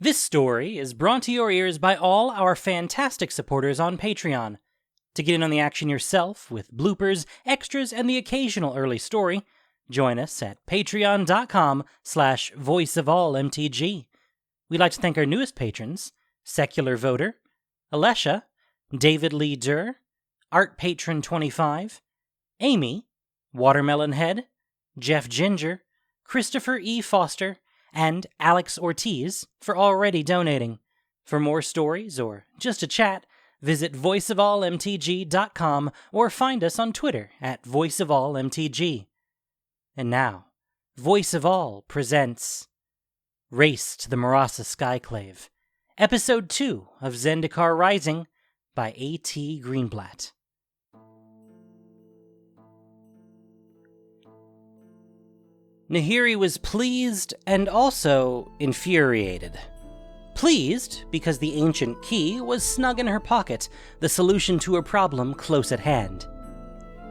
This story is brought to your ears by all our fantastic supporters on Patreon. To get in on the action yourself, with bloopers, extras, and the occasional early story, join us at patreon.com/voiceofallmtg. We'd like to thank our newest patrons, Secular Voter, Alesha, David Lee Durr, Art Patron 25, Amy, Watermelon Head, Jeff Ginger, Christopher E. Foster, and Alex Ortiz for already donating. For more stories or just a chat, visit voiceofallmtg.com or find us on Twitter at voiceofallmtg. And now, Voice of All presents Race to the Marasa Skyclave, Episode 2 of Zendikar Rising by A.T. Greenblatt. Nahiri was pleased and also infuriated. Pleased because the ancient key was snug in her pocket, the solution to her problem close at hand.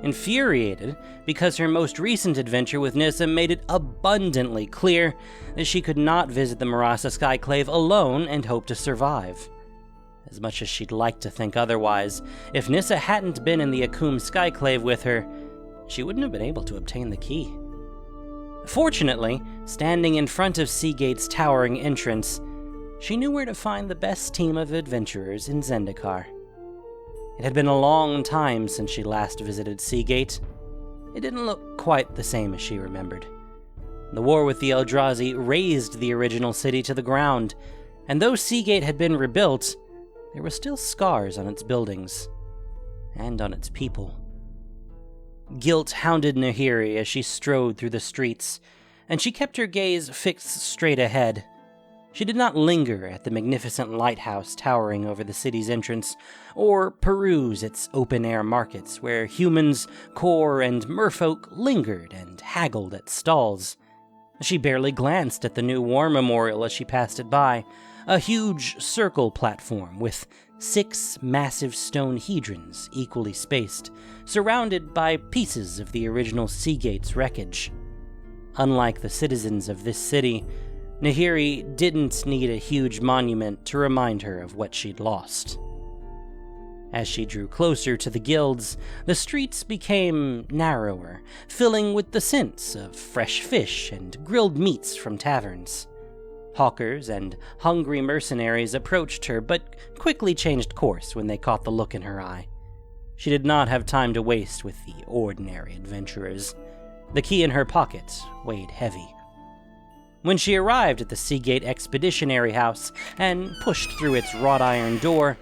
Infuriated because her most recent adventure with Nissa made it abundantly clear that she could not visit the Marasa Skyclave alone and hope to survive. As much as she'd like to think otherwise, if Nissa hadn't been in the Akum Skyclave with her, she wouldn't have been able to obtain the key. Fortunately, standing in front of Seagate's towering entrance, she knew where to find the best team of adventurers in Zendikar. It had been a long time since she last visited Seagate. It didn't look quite the same as she remembered. The war with the Eldrazi razed the original city to the ground, and though Seagate had been rebuilt, there were still scars on its buildings, and on its people. Guilt hounded Nahiri as she strode through the streets, and she kept her gaze fixed straight ahead. She did not linger at the magnificent lighthouse towering over the city's entrance, or peruse its open-air markets where humans, core, and merfolk lingered and haggled at stalls. She barely glanced at the new war memorial as she passed it by, a huge circle platform with 6 massive stone hedrons equally spaced, surrounded by pieces of the original Seagate's wreckage. Unlike the citizens of this city, Nahiri didn't need a huge monument to remind her of what she'd lost. As she drew closer to the guilds, the streets became narrower, filling with the scents of fresh fish and grilled meats from taverns. Hawkers and hungry mercenaries approached her, but quickly changed course when they caught the look in her eye. She did not have time to waste with the ordinary adventurers. The key in her pocket weighed heavy. When she arrived at the Seagate Expeditionary House and pushed through its wrought iron door,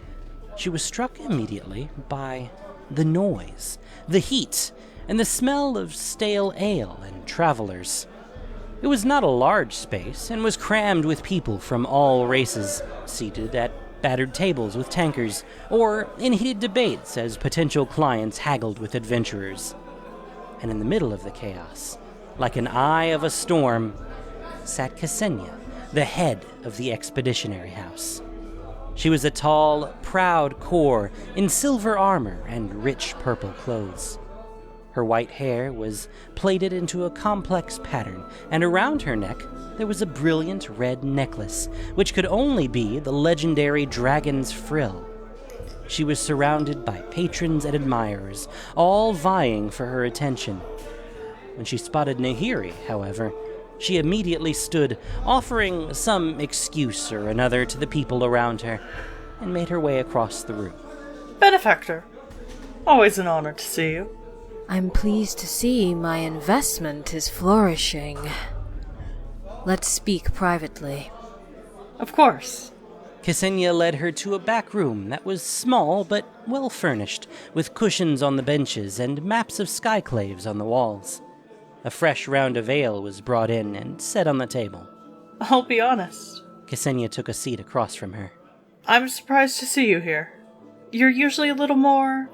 she was struck immediately by the noise, the heat, and the smell of stale ale and travelers. It was not a large space, and was crammed with people from all races, seated at battered tables with tankers, or in heated debates as potential clients haggled with adventurers. And in the middle of the chaos, like an eye of a storm, sat Kesenya, the head of the Expeditionary House. She was a tall, proud core in silver armor and rich purple clothes. Her white hair was plaited into a complex pattern, and around her neck there was a brilliant red necklace, which could only be the legendary dragon's frill. She was surrounded by patrons and admirers, all vying for her attention. When she spotted Nahiri, however, she immediately stood, offering some excuse or another to the people around her, and made her way across the room. Benefactor, always an honor to see you. I'm pleased to see my investment is flourishing. Let's speak privately. Of course. Kesenya led her to a back room that was small but well furnished, with cushions on the benches and maps of Skyclaves on the walls. A fresh round of ale was brought in and set on the table. I'll be honest. Kesenya took a seat across from her. I'm surprised to see you here. You're usually a little more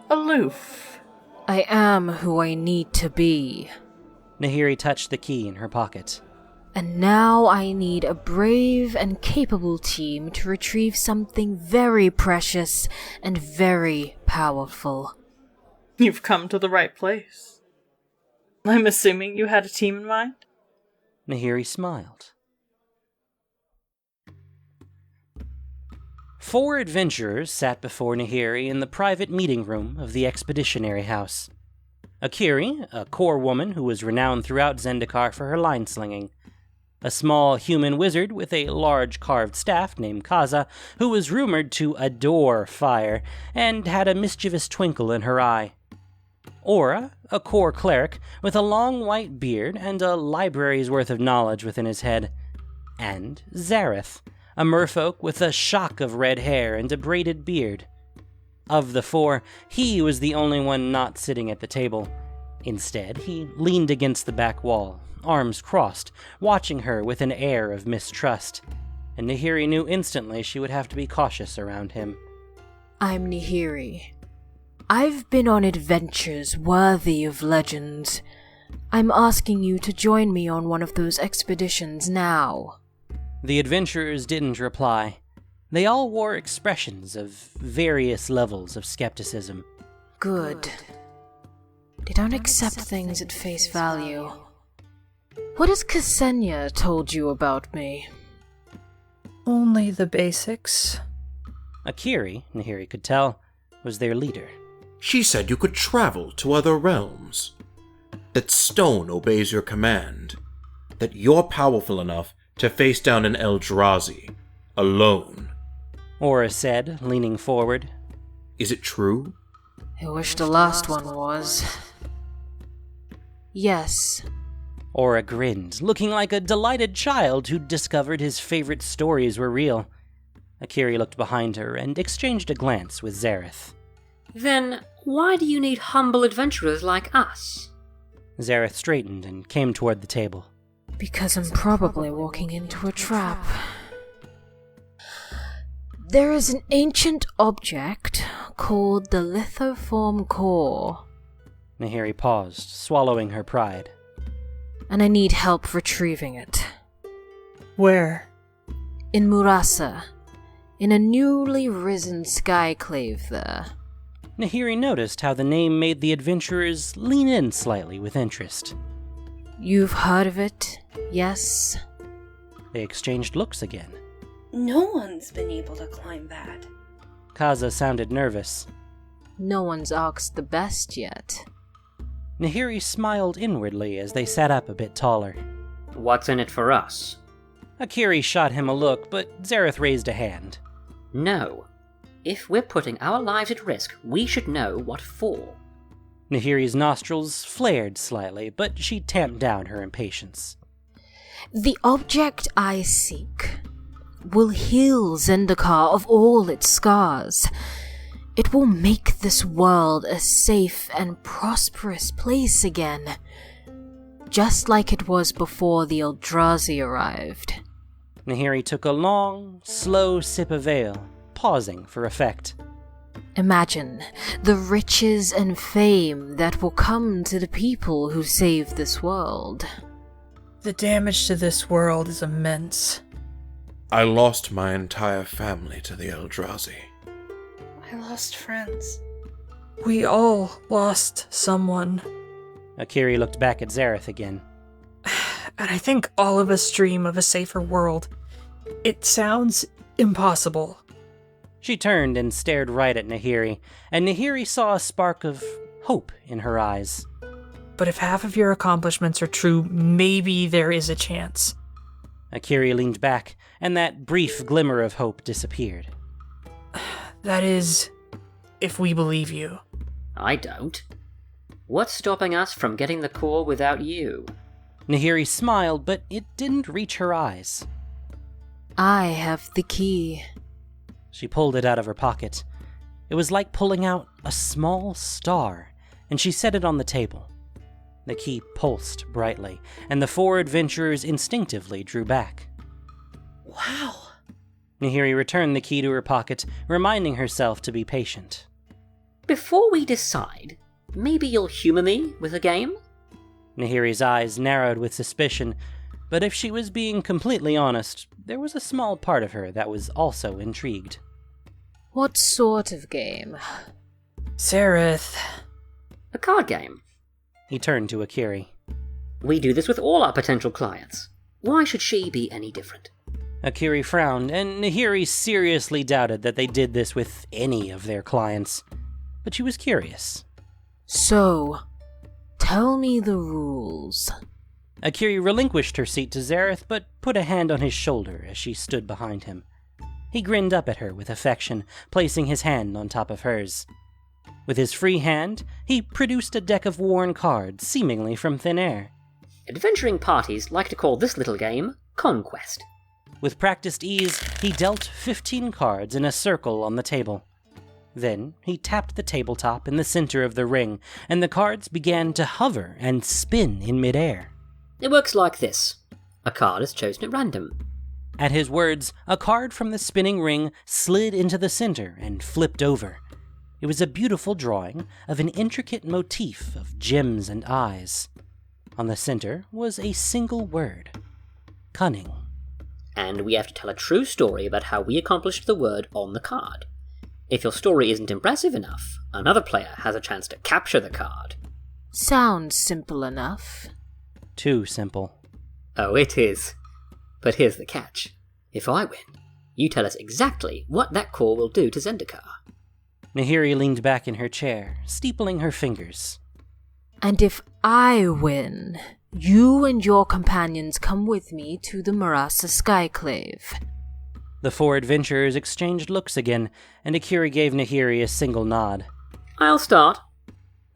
aloof. I am who I need to be. Nahiri touched the key in her pocket. And now I need a brave and capable team to retrieve something very precious and very powerful. You've come to the right place. I'm assuming you had a team in mind? Nahiri smiled. 4 adventurers sat before Nahiri in the private meeting room of the expeditionary house. Akiri, a core woman who was renowned throughout Zendikar for her line slinging. A small human wizard with a large carved staff named Kaza, who was rumored to adore fire and had a mischievous twinkle in her eye. Orah, a core cleric with a long white beard and a library's worth of knowledge within his head. And Xerath, a merfolk with a shock of red hair and a braided beard. Of the 4, he was the only one not sitting at the table. Instead, he leaned against the back wall, arms crossed, watching her with an air of mistrust, and Nahiri knew instantly she would have to be cautious around him. I'm Nahiri. I've been on adventures worthy of legends. I'm asking you to join me on one of those expeditions now. The adventurers didn't reply. They all wore expressions of various levels of skepticism. Good. They don't accept things at face value. What has Kesenya told you about me? Only the basics. Akiri, Nahiri could tell, was their leader. She said you could travel to other realms. That stone obeys your command. That you're powerful enough to face down an Eldrazi, alone. Orah said, leaning forward. Is it true? I wish the last one was. Yes. Orah grinned, looking like a delighted child who'd discovered his favorite stories were real. Akiri looked behind her and exchanged a glance with Xerath. Then why do you need humble adventurers like us? Xerath straightened and came toward the table. Because I'm probably walking into a trap. There is an ancient object called the lithoform core. Nahiri paused, swallowing her pride. And I need help retrieving it. Where? In Murasa, in a newly risen Skyclave there. Nahiri noticed how the name made the adventurers lean in slightly with interest. You've heard of it, yes? They exchanged looks again. No one's been able to climb that. Kaza sounded nervous. No one's asked the best yet. Nahiri smiled inwardly as they sat up a bit taller. What's in it for us? Akiri shot him a look, but Xerath raised a hand. No. If we're putting our lives at risk, we should know what for. Nahiri's nostrils flared slightly, but she tamped down her impatience. The object I seek will heal Zendikar of all its scars. It will make this world a safe and prosperous place again, just like it was before the Eldrazi arrived. Nahiri took a long, slow sip of ale, pausing for effect. Imagine the riches and fame that will come to the people who save this world. The damage to this world is immense. I lost my entire family to the Eldrazi. I lost friends. We all lost someone. Akiri looked back at Xerath again. And I think all of us dream of a safer world. It sounds impossible. She turned and stared right at Nahiri, and Nahiri saw a spark of hope in her eyes. But if half of your accomplishments are true, maybe there is a chance. Akiri leaned back, and that brief glimmer of hope disappeared. That is, if we believe you. I don't. What's stopping us from getting the core without you? Nahiri smiled, but it didn't reach her eyes. I have the key. She pulled it out of her pocket. It was like pulling out a small star, and she set it on the table. The key pulsed brightly, and the 4 adventurers instinctively drew back. Wow. Nahiri returned the key to her pocket, reminding herself to be patient. Before we decide, maybe you'll humor me with a game? Nahiri's eyes narrowed with suspicion, but if she was being completely honest, there was a small part of her that was also intrigued. What sort of game? Xerath. A card game. He turned to Akiri. We do this with all our potential clients. Why should she be any different? Akiri frowned, and Nahiri seriously doubted that they did this with any of their clients. But she was curious. So, tell me the rules. Akiri relinquished her seat to Xerath, but put a hand on his shoulder as she stood behind him. He grinned up at her with affection, placing his hand on top of hers. With his free hand, he produced a deck of worn cards, seemingly from thin air. Adventuring parties like to call this little game Conquest. With practiced ease, he dealt 15 cards in a circle on the table. Then he tapped the tabletop in the center of the ring, and the cards began to hover and spin in midair. It works like this. A card is chosen at random. At his words, a card from the spinning ring slid into the center and flipped over. It was a beautiful drawing of an intricate motif of gems and eyes. On the center was a single word: cunning. And we have to tell a true story about how we accomplished the word on the card. If your story isn't impressive enough, another player has a chance to capture the card. Sounds simple enough. Too simple. Oh, it is. But here's the catch. If I win, you tell us exactly what that call will do to Zendikar. Nahiri leaned back in her chair, steepling her fingers. And if I win, you and your companions come with me to the Marasa Skyclave. The four adventurers exchanged looks again, and Akiri gave Nahiri a single nod. I'll start.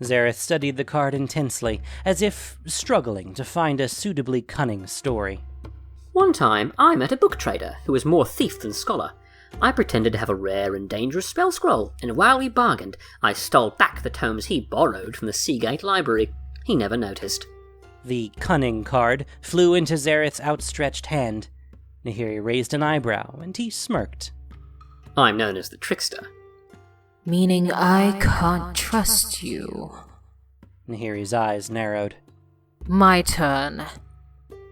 Xerath studied the card intensely, as if struggling to find a suitably cunning story. One time, I met a book trader who was more thief than scholar. I pretended to have a rare and dangerous spell scroll, and while we bargained, I stole back the tomes he borrowed from the Seagate Library. He never noticed. The cunning card flew into Xerath's outstretched hand. Nahiri raised an eyebrow, and he smirked. I'm known as the trickster. Meaning I can't trust you. Nahiri's eyes narrowed. My turn.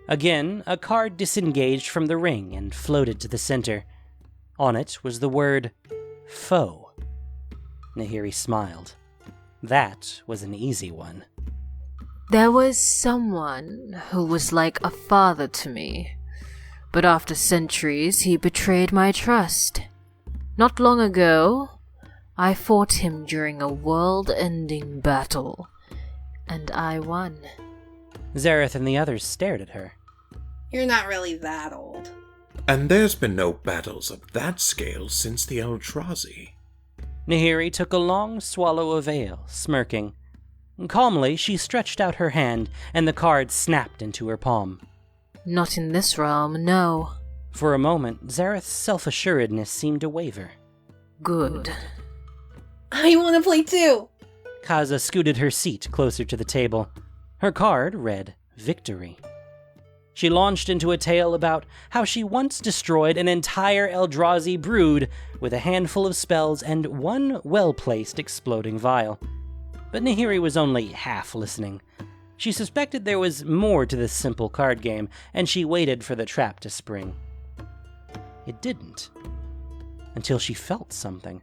Again, a card disengaged from the ring and floated to the center. On it was the word foe. Nahiri smiled. That was an easy one. There was someone who was like a father to me, but after centuries he betrayed my trust. Not long ago, I fought him during a world-ending battle, and I won. Xerath and the others stared at her. You're not really that old. And there's been no battles of that scale since the Eldrazi. Nahiri took a long swallow of ale, smirking. Calmly, she stretched out her hand, and the card snapped into her palm. Not in this realm, no. For a moment, Xerath's self-assuredness seemed to waver. Good. I want to play too! Kaza scooted her seat closer to the table. Her card read Victory. She launched into a tale about how she once destroyed an entire Eldrazi brood with a handful of spells and one well-placed exploding vial. But Nahiri was only half listening. She suspected there was more to this simple card game, and she waited for the trap to spring. It didn't. Until she felt something.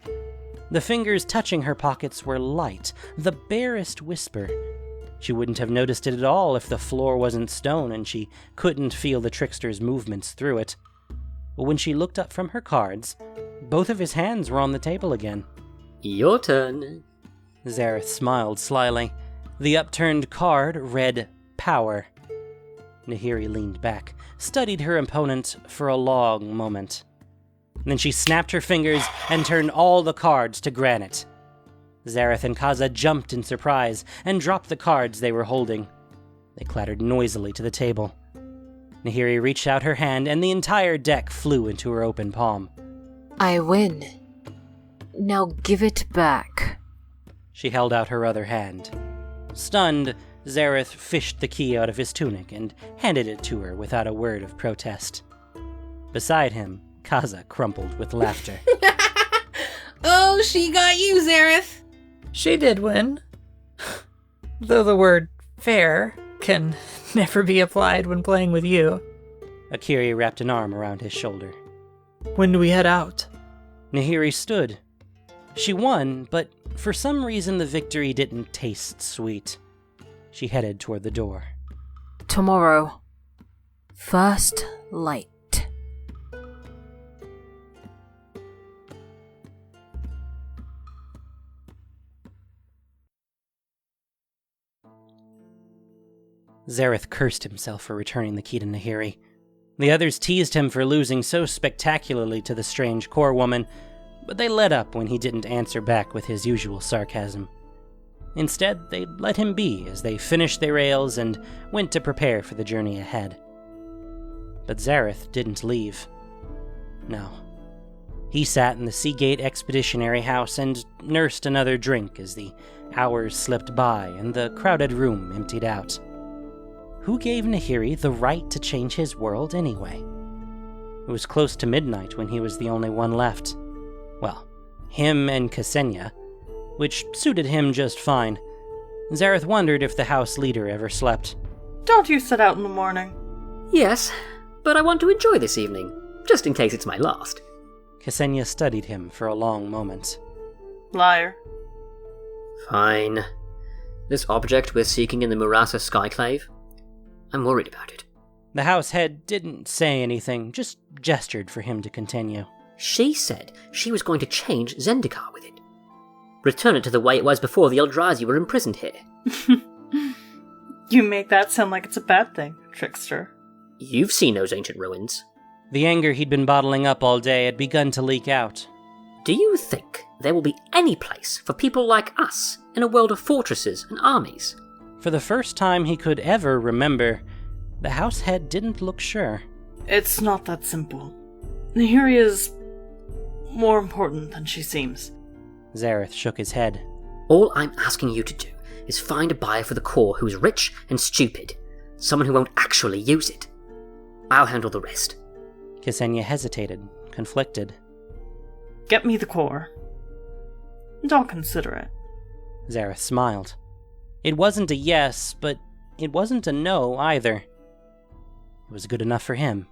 The fingers touching her pockets were light, the barest whisper. She wouldn't have noticed it at all if the floor wasn't stone and she couldn't feel the trickster's movements through it. But when she looked up from her cards, both of his hands were on the table again. Your turn. Xerath smiled slyly. The upturned card read Power. Nahiri leaned back, studied her opponent for a long moment. Then she snapped her fingers and turned all the cards to granite. Xerath and Kaza jumped in surprise and dropped the cards they were holding. They clattered noisily to the table. Nahiri reached out her hand and the entire deck flew into her open palm. I win. Now give it back. She held out her other hand. Stunned, Xerath fished the key out of his tunic and handed it to her without a word of protest. Beside him, Kaza crumpled with laughter. Oh, she got you, Xerath! She did win. Though the word fair can never be applied when playing with you. Akiri wrapped an arm around his shoulder. When do we head out? Nahiri stood. She won, but for some reason the victory didn't taste sweet. She headed toward the door. Tomorrow. First light. Xerath cursed himself for returning the key to Nahiri. The others teased him for losing so spectacularly to the strange core woman, but they let up when he didn't answer back with his usual sarcasm. Instead, they let him be as they finished their ales and went to prepare for the journey ahead. But Xerath didn't leave. No. He sat in the Seagate Expeditionary House and nursed another drink as the hours slipped by and the crowded room emptied out. Who gave Nahiri the right to change his world anyway? It was close to midnight when he was the only one left. Well, him and Kesenya, which suited him just fine. Xerath wondered if the house leader ever slept. Don't you set out in the morning? Yes, but I want to enjoy this evening, just in case it's my last. Kesenya studied him for a long moment. Liar. Fine. This object we're seeking in the Murasa Skyclave? I'm worried about it. The house head didn't say anything, just gestured for him to continue. She said she was going to change Zendikar with it. Return it to the way it was before the Eldrazi were imprisoned here. You make that sound like it's a bad thing, trickster. You've seen those ancient ruins. The anger he'd been bottling up all day had begun to leak out. Do you think there will be any place for people like us in a world of fortresses and armies? For the first time he could ever remember, the house head didn't look sure. It's not that simple. Nahiri is more important than she seems. Xerath shook his head. All I'm asking you to do is find a buyer for the core who's rich and stupid. Someone who won't actually use it. I'll handle the rest. Kesenya hesitated, conflicted. Get me the core. And I'll consider it. Xerath smiled. It wasn't a yes, but it wasn't a no either. It was good enough for him.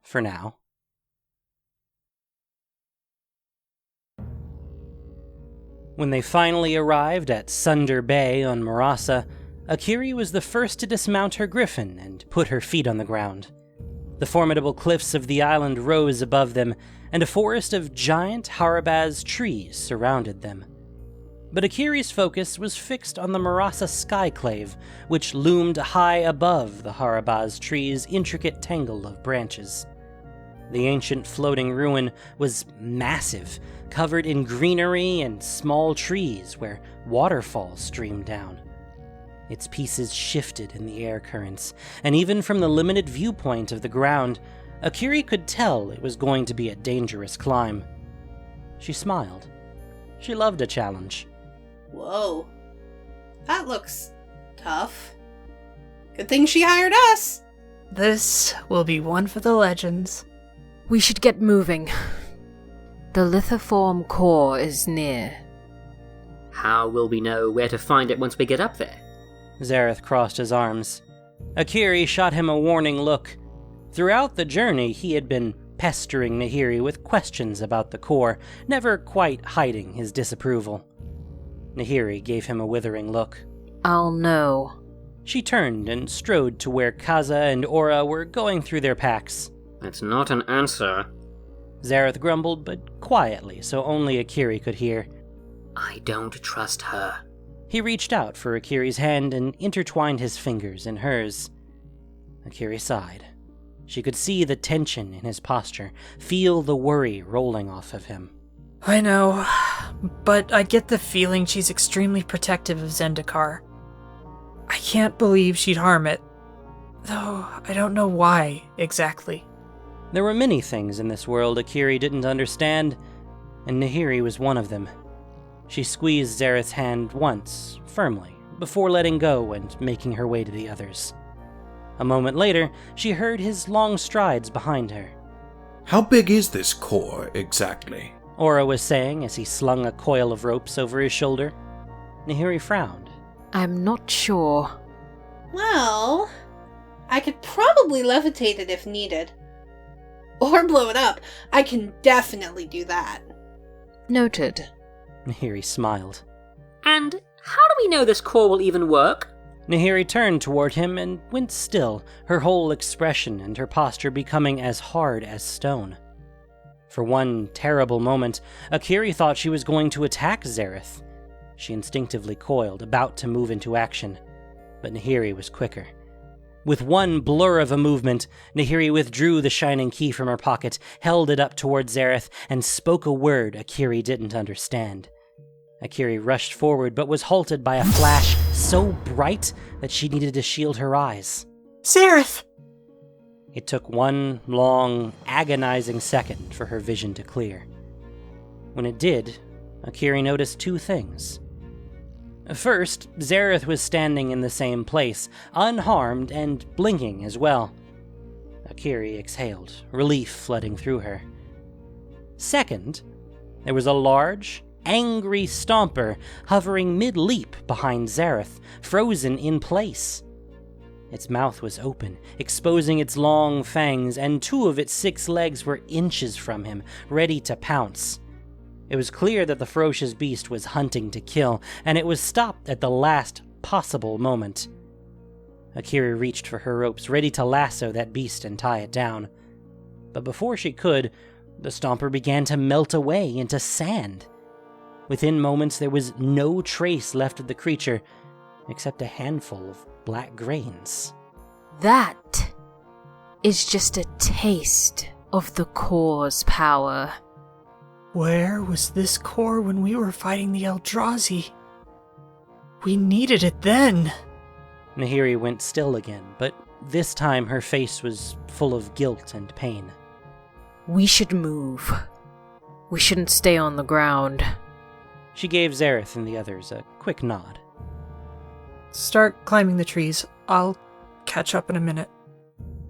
For now. When they finally arrived at Sunder Bay on Marasa, Akiri was the first to dismount her griffin and put her feet on the ground. The formidable cliffs of the island rose above them, and a forest of giant Harabaz trees surrounded them. But Akiri's focus was fixed on the Marasa Skyclave, which loomed high above the Harabaz trees' intricate tangle of branches. The ancient floating ruin was massive, covered in greenery and small trees where waterfalls streamed down. Its pieces shifted in the air currents, and even from the limited viewpoint of the ground, Akiri could tell it was going to be a dangerous climb. She smiled. She loved a challenge. Whoa. That looks tough. Good thing she hired us. This will be one for the legends. We should get moving. The lithoform core is near. How will we know where to find it once we get up there? Xerath crossed his arms. Akiri shot him a warning look. Throughout the journey, he had been pestering Nahiri with questions about the core, never quite hiding his disapproval. Nahiri gave him a withering look. I'll know. She turned and strode to where Kaza and Orah were going through their packs. That's not an answer. Xerath grumbled, but quietly, so only Akiri could hear. I don't trust her. He reached out for Akiri's hand and intertwined his fingers in hers. Akiri sighed. She could see the tension in his posture, feel the worry rolling off of him. I know, but I get the feeling she's extremely protective of Zendikar. I can't believe she'd harm it, though I don't know why exactly. There were many things in this world Akiri didn't understand, and Nahiri was one of them. She squeezed Xerath's hand once, firmly, before letting go and making her way to the others. A moment later, she heard his long strides behind her. How big is this core, exactly? Orah was saying as he slung a coil of ropes over his shoulder. Nahiri frowned. I'm not sure. Well, I could probably levitate it if needed. Or blow it up. I can definitely do that. Noted. Nahiri smiled. And how do we know this core will even work? Nahiri turned toward him and went still, her whole expression and her posture becoming as hard as stone. For one terrible moment, Akiri thought she was going to attack Xerath. She instinctively coiled, about to move into action. but Nahiri was quicker. With one blur of a movement, Nahiri withdrew the shining key from her pocket, held it up toward Xerath, and spoke a word Akiri didn't understand. Akiri rushed forward, but was halted by a flash so bright that she needed to shield her eyes. Xerath! It took one long, agonizing second for her vision to clear. When it did, Akiri noticed two things. First, Xerath was standing in the same place, unharmed and blinking as well. Akiri exhaled, relief flooding through her. Second, there was a large, angry stomper hovering mid-leap behind Xerath, frozen in place. Its mouth was open, exposing its long fangs, and 2 of its 6 legs were inches from him, ready to pounce. It was clear that the ferocious beast was hunting to kill, and it was stopped at the last possible moment. Akiri reached for her ropes, ready to lasso that beast and tie it down. But before she could, the stomper began to melt away into sand. Within moments, there was no trace left of the creature, except a handful of black grains. That is just a taste of the core's power. Where was this core when we were fighting the Eldrazi? We needed it then. Nahiri went still again, but this time her face was full of guilt and pain. We should move. We shouldn't stay on the ground. She gave Xerath and the others a quick nod. Start climbing the trees. I'll catch up in a minute.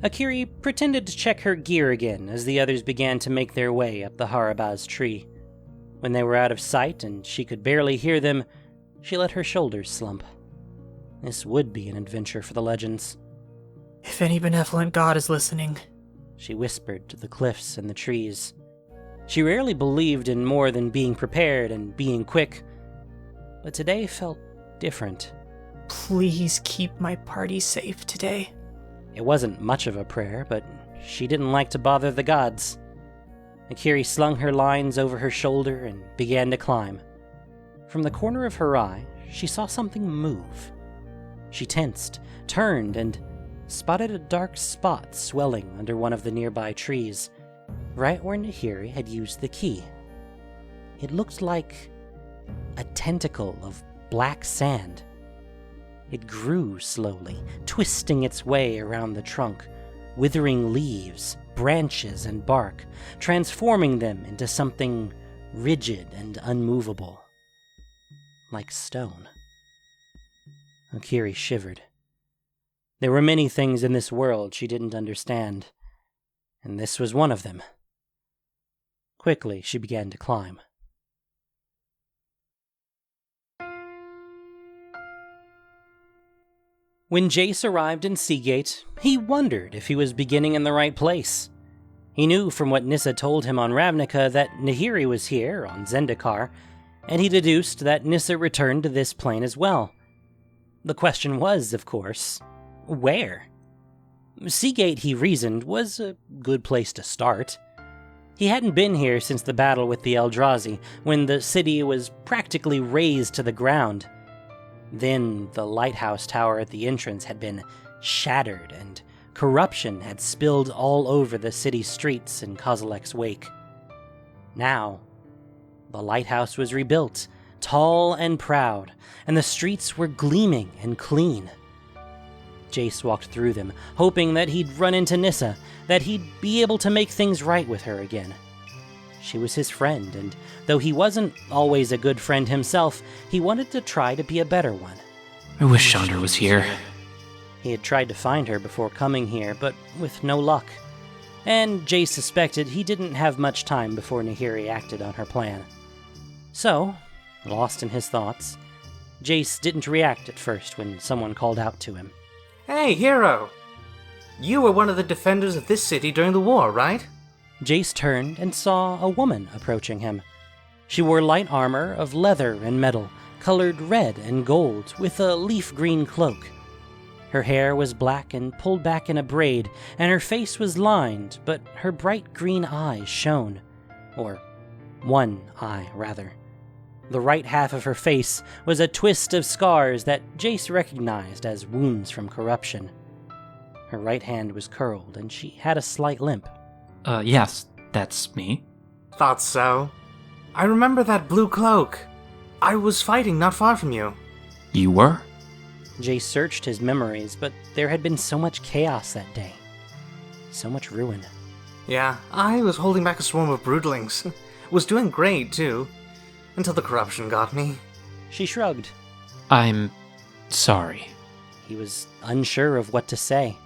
Akiri pretended to check her gear again as the others began to make their way up the Harabaz tree. When they were out of sight and she could barely hear them, she let her shoulders slump. This would be an adventure for the legends. If any benevolent god is listening, she whispered to the cliffs and the trees. She rarely believed in more than being prepared and being quick, but today felt different. Please keep my party safe today. It wasn't much of a prayer, but she didn't like to bother the gods. Akiri slung her lines over her shoulder and began to climb. From the corner of her eye, she saw something move. She tensed, turned, and spotted a dark spot swelling under one of the nearby trees, right where Nahiri had used the key. It looked like a tentacle of black sand. It grew slowly, twisting its way around the trunk, withering leaves, branches, and bark, transforming them into something rigid and unmovable, like stone. Akiri shivered. There were many things in this world she didn't understand, and this was one of them. Quickly, she began to climb. When Jace arrived in Seagate, he wondered if he was beginning in the right place. He knew from what Nissa told him on Ravnica that Nahiri was here on Zendikar, and he deduced that Nissa returned to this plane as well. The question was, of course, where? Seagate, he reasoned, was a good place to start. He hadn't been here since the battle with the Eldrazi, when the city was practically razed to the ground. Then the lighthouse tower at the entrance had been shattered, and corruption had spilled all over the city streets in Kozilek's wake. Now, the lighthouse was rebuilt, tall and proud, and the streets were gleaming and clean. Jace walked through them, hoping that he'd run into Nissa, that he'd be able to make things right with her again. She was his friend, and though he wasn't always a good friend himself, he wanted to try to be a better one. I wish Chandra was here. He had tried to find her before coming here, but with no luck. And Jace suspected he didn't have much time before Nahiri acted on her plan. So, lost in his thoughts, Jace didn't react at first when someone called out to him. Hey, hero! You were one of the defenders of this city during the war, right? Jace turned and saw a woman approaching him. She wore light armor of leather and metal, colored red and gold, with a leaf green cloak. Her hair was black and pulled back in a braid, and her face was lined, but her bright green eyes shone. Or one eye, rather. The right half of her face was a twist of scars that Jace recognized as wounds from corruption. Her right hand was curled, and she had a slight limp. Yes, that's me. Thought so. I remember that blue cloak. I was fighting not far from you. You were? Jace searched his memories, but there had been so much chaos that day. So much ruin. Yeah, I was holding back a swarm of broodlings. Was doing great, too. Until the corruption got me. She shrugged. I'm sorry. He was unsure of what to say.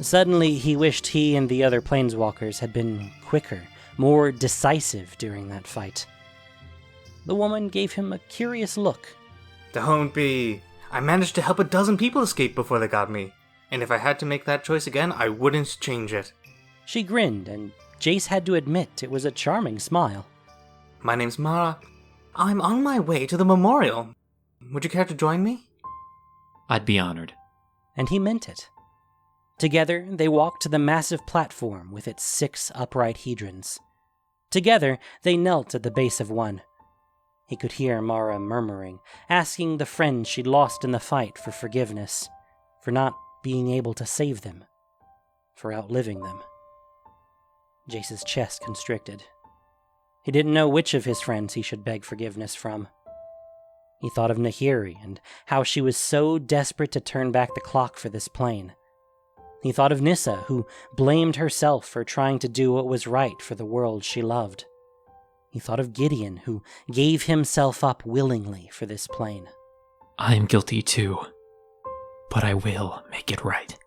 Suddenly, he wished he and the other planeswalkers had been quicker, more decisive during that fight. The woman gave him a curious look. Don't be. I managed to help a dozen people escape before they got me. And if I had to make that choice again, I wouldn't change it. She grinned, and Jace had to admit it was a charming smile. My name's Mara. I'm on my way to the memorial. Would you care to join me? I'd be honored. And he meant it. Together, they walked to the massive platform with its 6 upright hedrons. Together, they knelt at the base of one. He could hear Mara murmuring, asking the friends she'd lost in the fight for forgiveness, for not being able to save them, for outliving them. Jace's chest constricted. He didn't know which of his friends he should beg forgiveness from. He thought of Nahiri and how she was so desperate to turn back the clock for this plane. He thought of Nissa, who blamed herself for trying to do what was right for the world she loved. He thought of Gideon, who gave himself up willingly for this plane. I'm guilty too, but I will make it right.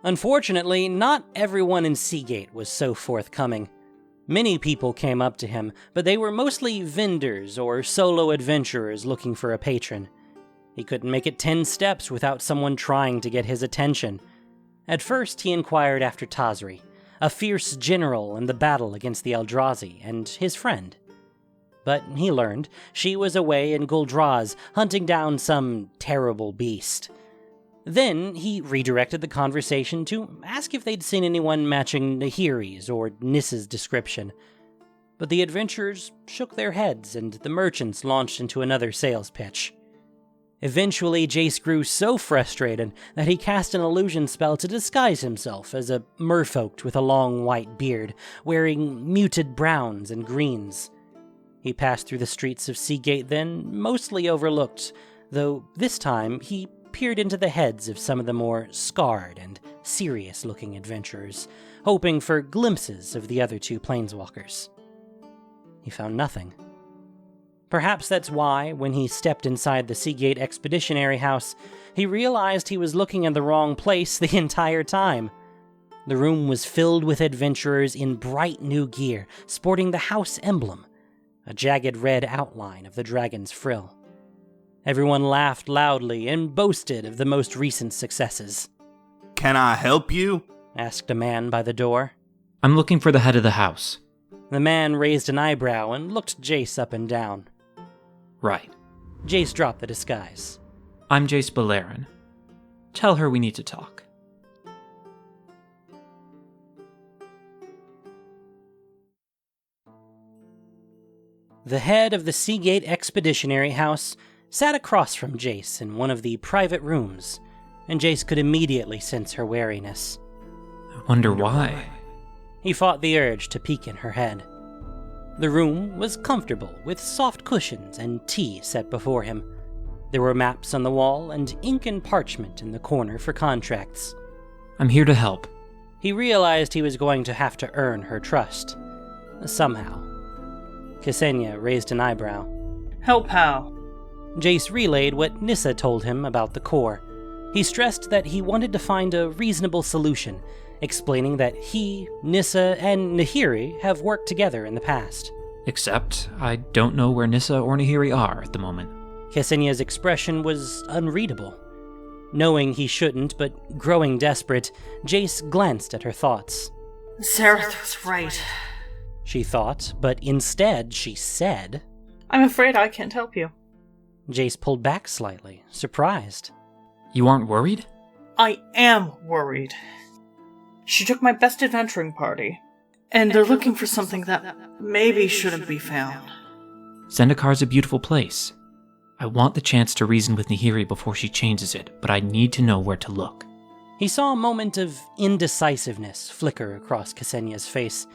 Unfortunately, not everyone in Seagate was so forthcoming. Many people came up to him, but they were mostly vendors or solo adventurers looking for a patron. He couldn't make it 10 steps without someone trying to get his attention. At first, he inquired after Tazri, a fierce general in the battle against the Eldrazi, and his friend. But he learned she was away in Guldraz hunting down some terrible beast. Then he redirected the conversation to ask if they'd seen anyone matching Nahiri's or Nissa's description. But the adventurers shook their heads, and the merchants launched into another sales pitch. Eventually, Jace grew so frustrated that he cast an illusion spell to disguise himself as a merfolk with a long white beard, wearing muted browns and greens. He passed through the streets of Seagate then, mostly overlooked, though this time he peered into the heads of some of the more scarred and serious-looking adventurers, hoping for glimpses of the other 2 planeswalkers. He found nothing. Perhaps that's why, when he stepped inside the Seagate Expeditionary House, he realized he was looking in the wrong place the entire time. The room was filled with adventurers in bright new gear, sporting the house emblem, a jagged red outline of the dragon's frill. Everyone laughed loudly and boasted of the most recent successes. Can I help you? Asked a man by the door. I'm looking for the head of the house. The man raised an eyebrow and looked Jace up and down. Right. Jace dropped the disguise. I'm Jace Beleren. Tell her we need to talk. The head of the Seagate Expeditionary House sat across from Jace in one of the private rooms, and Jace could immediately sense her wariness. I wonder why. He fought the urge to peek in her head. The room was comfortable, with soft cushions and tea set before him. There were maps on the wall and ink and parchment in the corner for contracts. I'm here to help. He realized he was going to have to earn her trust. Somehow. Kesenya raised an eyebrow. Help how? Jace relayed what Nissa told him about the core. He stressed that he wanted to find a reasonable solution, explaining that he, Nissa, and Nahiri have worked together in the past. Except, I don't know where Nissa or Nahiri are at the moment. Kesenya's expression was unreadable. Knowing he shouldn't, but growing desperate, Jace glanced at her thoughts. Xerath was right. she thought, but instead she said, I'm afraid I can't help you. Jace pulled back slightly, surprised. You aren't worried? I am worried. She took my best adventuring party, and they're looking for something that maybe shouldn't be found. Zendikar's a beautiful place. I want the chance to reason with Nahiri before she changes it, but I need to know where to look. He saw a moment of indecisiveness flicker across Kesenya's face,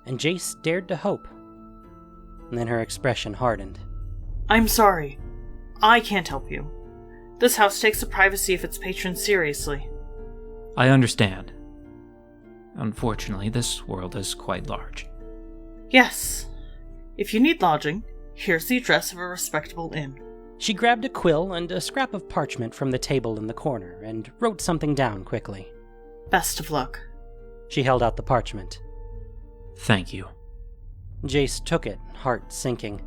and Jace dared to hope. And then her expression hardened. I'm sorry. I can't help you. This house takes the privacy of its patrons seriously. I understand. Unfortunately, this world is quite large. Yes. If you need lodging, here's the address of a respectable inn. She grabbed a quill and a scrap of parchment from the table in the corner and wrote something down quickly. Best of luck. She held out the parchment. Thank you. Jace took it, heart sinking.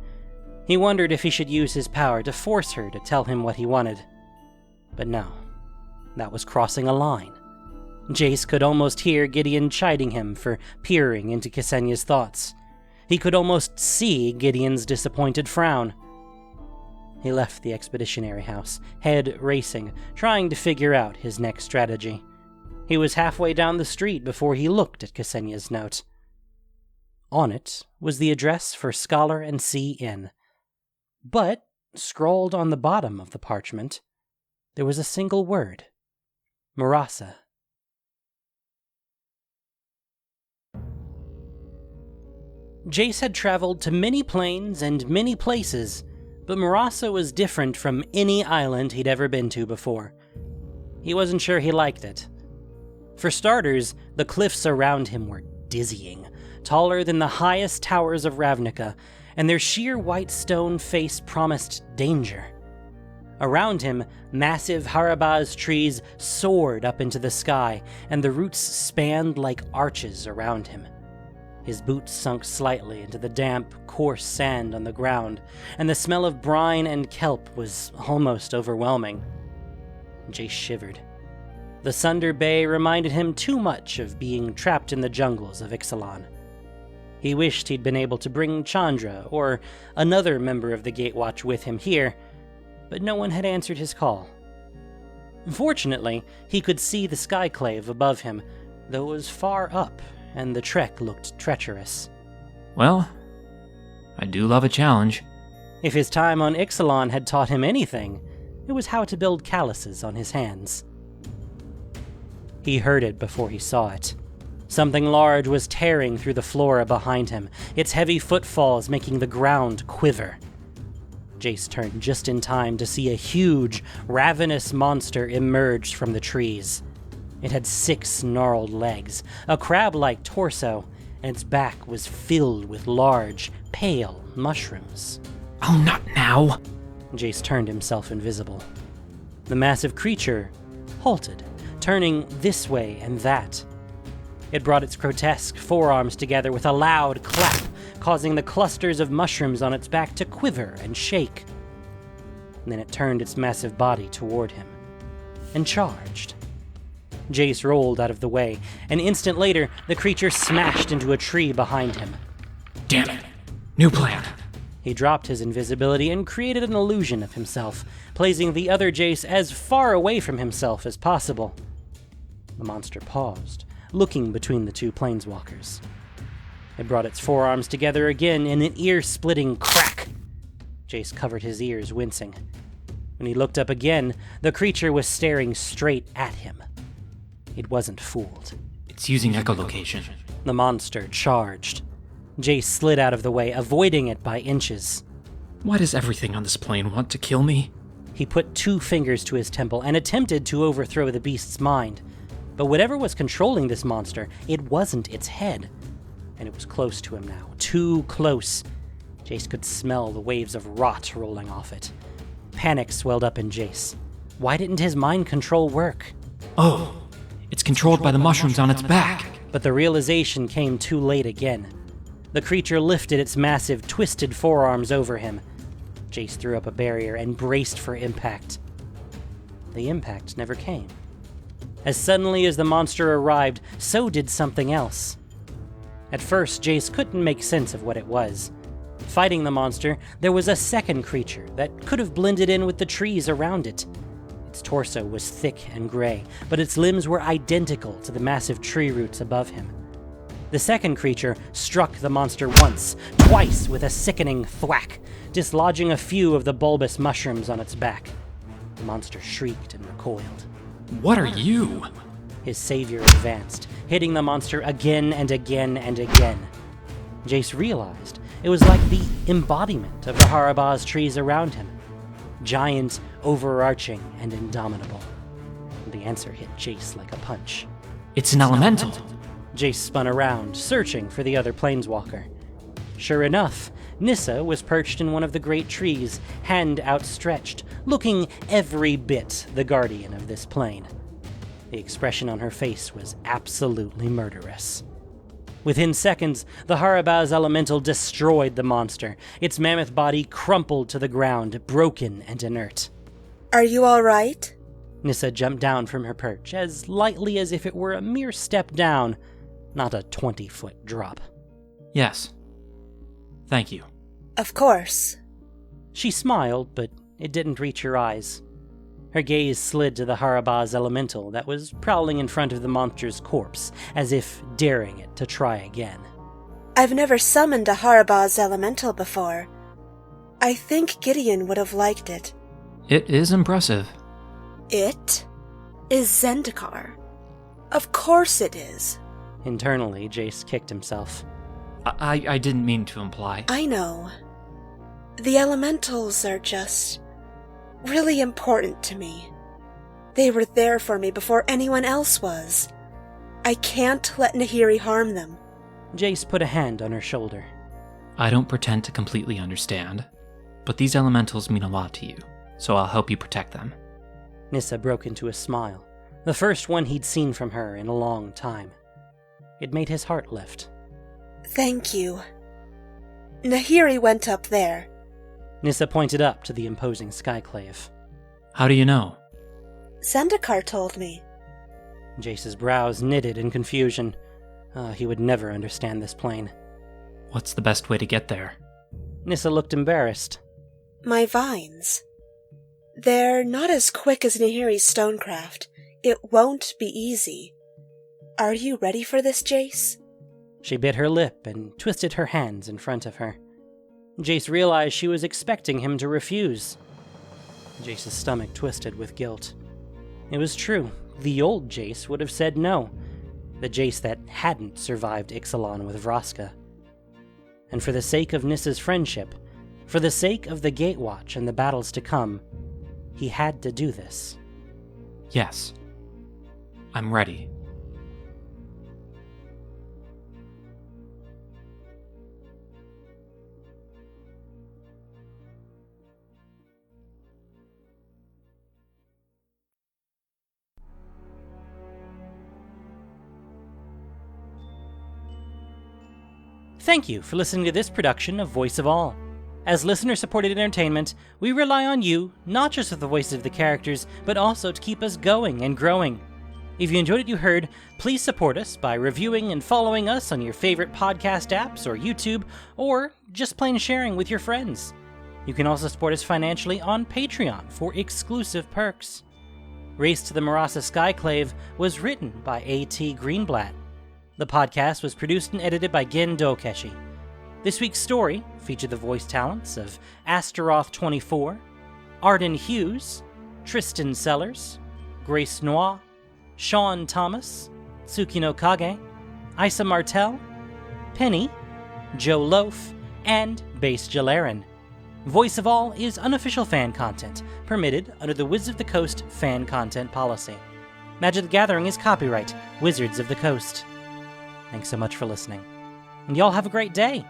He wondered if he should use his power to force her to tell him what he wanted. But no, that was crossing a line. Jace could almost hear Gideon chiding him for peering into Kesenya's thoughts. He could almost see Gideon's disappointed frown. He left the expeditionary house, head racing, trying to figure out his next strategy. He was halfway down the street before he looked at Kesenya's note. On it was the address for Scholar and Sea Inn. But, scrawled on the bottom of the parchment, there was a single word. Marasa. Jace had traveled to many planes and many places, but Marasa was different from any island he'd ever been to before. He wasn't sure he liked it. For starters, the cliffs around him were dizzying, taller than the highest towers of Ravnica, and their sheer white stone face promised danger. Around him, massive Harabaz trees soared up into the sky, and the roots spanned like arches around him. His boots sunk slightly into the damp, coarse sand on the ground, and the smell of brine and kelp was almost overwhelming. Jace shivered. The Sunder Bay reminded him too much of being trapped in the jungles of Ixalan. He wished he'd been able to bring Chandra or another member of the Gatewatch with him here, but no one had answered his call. Fortunately, he could see the Skyclave above him, though it was far up, and the trek looked treacherous. Well, I do love a challenge. If his time on Ixalan had taught him anything, it was how to build calluses on his hands. He heard it before he saw it. Something large was tearing through the flora behind him, its heavy footfalls making the ground quiver. Jace turned just in time to see a huge, ravenous monster emerge from the trees. It had 6 gnarled legs, a crab-like torso, and its back was filled with large, pale mushrooms. Oh, not now! Jace turned himself invisible. The massive creature halted, turning this way and that. It brought its grotesque forearms together with a loud clap, causing the clusters of mushrooms on its back to quiver and shake. And then it turned its massive body toward him, and charged. Jace rolled out of the way. An instant later, the creature smashed into a tree behind him. Damn it! New plan! He dropped his invisibility and created an illusion of himself, placing the other Jace as far away from himself as possible. The monster paused, looking between the two planeswalkers. It brought its forearms together again in an ear-splitting crack. Jace covered his ears, wincing. When he looked up again, the creature was staring straight at him. It wasn't fooled. It's using echolocation. The monster charged. Jace slid out of the way, avoiding it by inches. Why does everything on this plane want to kill me? He put 2 fingers to his temple and attempted to overthrow the beast's mind. But whatever was controlling this monster, it wasn't its head. And it was close to him now, too close. Jace could smell the waves of rot rolling off it. Panic swelled up in Jace. Why didn't his mind control work? Oh, it's controlled by the mushrooms on its back. But the realization came too late again. The creature lifted its massive, twisted forearms over him. Jace threw up a barrier and braced for impact. The impact never came. As suddenly as the monster arrived, so did something else. At first, Jace couldn't make sense of what it was. Fighting the monster, there was a second creature that could have blended in with the trees around it. Its torso was thick and gray, but its limbs were identical to the massive tree roots above him. The second creature struck the monster once, twice with a sickening thwack, dislodging a few of the bulbous mushrooms on its back. The monster shrieked and recoiled. What are you? His savior advanced, hitting the monster again and again and again. Jace realized it was like the embodiment of the Harabaz trees around him. Giant, overarching, and indomitable. The answer hit Jace like a punch. It's an elemental. Jace spun around, searching for the other planeswalker. Sure enough, Nissa was perched in one of the great trees, hand outstretched, looking every bit the guardian of this plane. The expression on her face was absolutely murderous. Within seconds, the Harabaz elemental destroyed the monster. Its mammoth body crumpled to the ground, broken and inert. Are you all right? Nissa jumped down from her perch, as lightly as if it were a mere step down, not a 20-foot drop. Yes. Thank you. Of course. She smiled, but it didn't reach her eyes. Her gaze slid to the Harabaz elemental that was prowling in front of the monster's corpse, as if daring it to try again. I've never summoned a Harabaz elemental before. I think Gideon would have liked it. It is impressive. It is Zendikar. Of course it is. Internally, Jace kicked himself. I didn't mean to imply. I know. The elementals are just really important to me. They were there for me before anyone else was. I can't let Nahiri harm them. Jace put a hand on her shoulder. I don't pretend to completely understand, but these elementals mean a lot to you, so I'll help you protect them. Nissa broke into a smile, the first one he'd seen from her in a long time. It made his heart lift. Thank you. Nahiri went up there. Nissa pointed up to the imposing Skyclave. How do you know? Zendikar told me. Jace's brows knitted in confusion. He would never understand this plane. What's the best way to get there? Nissa looked embarrassed. My vines. They're not as quick as Nahiri's stonecraft. It won't be easy. Are you ready for this, Jace? She bit her lip and twisted her hands in front of her. Jace realized she was expecting him to refuse. Jace's stomach twisted with guilt. It was true. The old Jace would have said no. The Jace that hadn't survived Ixalan with Vraska. And for the sake of Nissa's friendship, for the sake of the Gatewatch and the battles to come, he had to do this. Yes. I'm ready. Thank you for listening to this production of Voice of All. As listener-supported entertainment, we rely on you, not just with the voices of the characters, but also to keep us going and growing. If you enjoyed what you heard, please support us by reviewing and following us on your favorite podcast apps or YouTube, or just plain sharing with your friends. You can also support us financially on Patreon for exclusive perks. Race to the Marasa Skyclave was written by A.T. Greenblatt. The podcast was produced and edited by Gen Dokeshi. This week's story featured the voice talents of Astaroth 24, Arden Hughes, Tristan Sellers, Grace Noir, Sean Thomas, Tsukino Kage, Isa Martel, Penny, Joe Loaf, and Base Jalarin. Voice of All is unofficial fan content, permitted under the Wizards of the Coast fan content policy. Magic the Gathering is copyright Wizards of the Coast. Thanks so much for listening. And y'all have a great day!